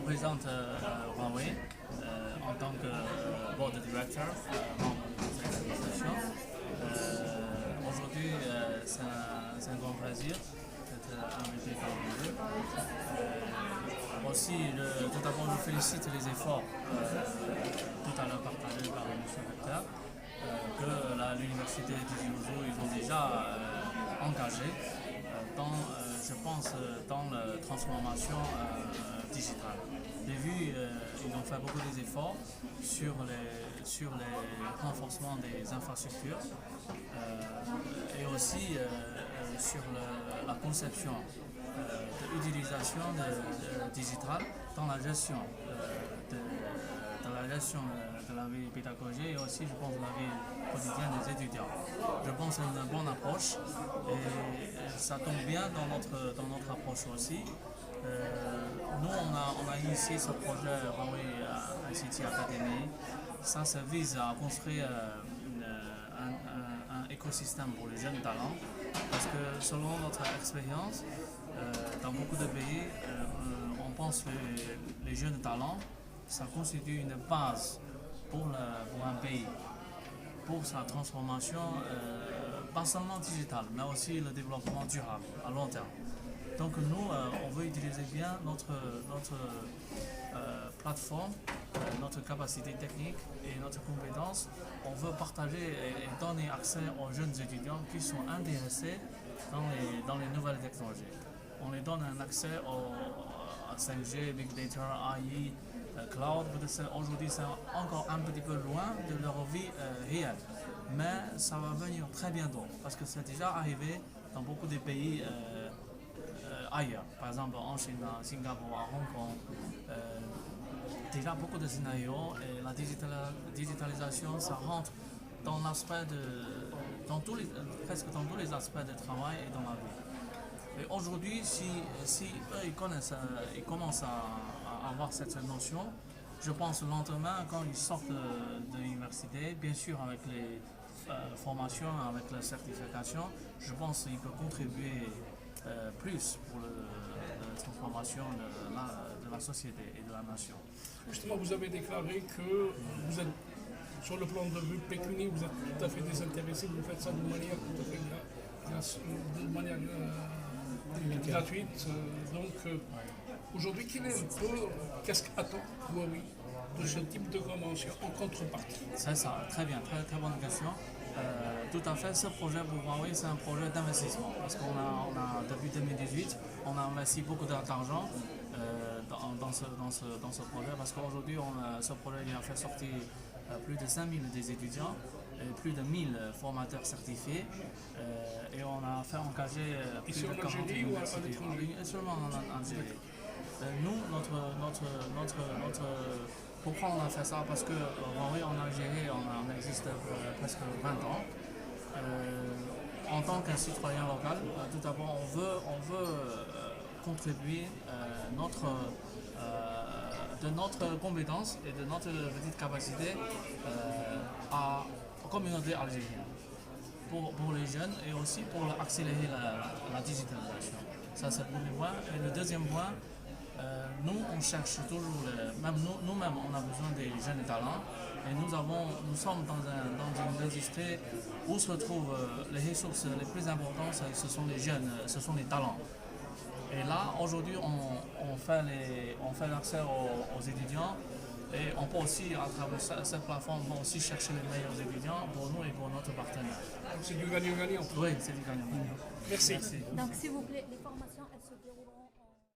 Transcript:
représente Huawei en tant que board director, membre de cette administration. Aujourd'hui, c'est un grand plaisir d'être invité parmi vous. Aussi, tout d'abord, je félicite les efforts tout à l'heure partagés par M. Recteur que l'université de Zhuzhou ils ont déjà engagé dans, je pense, dans la transformation digitale. J'ai vu, ils ont fait beaucoup d'efforts sur les renforcements des infrastructures et aussi sur la conception de l'utilisation digitale dans la gestion de la vie pédagogique et aussi, je pense, de la vie quotidienne des étudiants. Je pense que c'est une bonne approche et ça tombe bien dans notre approche aussi. Nous, on a initié ce projet Huawei ICT Academy. Ça vise à construire un écosystème pour les jeunes talents parce que selon notre expérience, dans beaucoup de pays, on pense que les jeunes talents, ça constitue une base pour un pays, pour sa transformation, pas seulement digitale, mais aussi le développement durable à long terme. Donc nous, on veut utiliser bien notre plateforme, notre capacité technique et notre compétence. On veut partager et donner accès aux jeunes étudiants qui sont intéressés dans les nouvelles technologies. On les donne un accès à 5G, Big Data, AI, Cloud. Aujourd'hui, c'est encore un petit peu loin de leur vie réelle. Mais ça va venir très bientôt parce que c'est déjà arrivé dans beaucoup de pays ailleurs. Par exemple, en Chine, à Singapour, à Hong Kong. Déjà beaucoup de scénarios et la digitalisation, ça rentre dans presque dans tous les aspects du travail et dans la vie. Et aujourd'hui, si eux ils commencent à avoir cette notion, je pense le lendemain, quand ils sortent de l'université, bien sûr avec les formations, avec la certification, je pense qu'ils peuvent contribuer plus pour la transformation de la société et de la nation. Justement, vous avez déclaré que vous êtes, sur le plan de vue pécuniaire, vous êtes tout à fait désintéressé, vous faites ça de manière tout à fait gratuite. Donc, aujourd'hui, qu'est-ce qu'attend Huawei de ce type de convention en contrepartie? C'est ça, très bien, très, très bonne question. Tout à fait, ce projet pour Huawei, c'est un projet d'investissement parce qu'on a, depuis 2018, on a investi beaucoup d'argent dans ce projet parce qu'aujourd'hui, ce projet il a fait sortir plus de 5000 des étudiants et plus de 1000 formateurs certifiés et on a fait engager plus de 40 universités. Seulement en Algérie. Nous, pourquoi on a fait ça? Parce que Huawei en Algérie, on existe presque 20 ans. En tant qu'un citoyen local, tout d'abord, on veut contribuer de notre compétence et de notre petite capacité à la communauté algérienne, pour les jeunes et aussi pour accélérer la digitalisation. Ça, c'est le premier point. Et le deuxième point, nous, on cherche toujours, même nous-mêmes, on a besoin des jeunes talents. Et nous sommes dans une industrie où se trouvent les ressources les plus importantes, ce sont les jeunes, ce sont les talents. Et là, aujourd'hui, on fait l'accès aux étudiants et on peut aussi, à travers cette plateforme, on peut aussi chercher les meilleurs étudiants pour nous et pour notre partenaire. C'est du gagnant-gagnant. Oui, c'est du gagnant-gagnant. Merci. Donc, s'il vous plaît, les formations, elles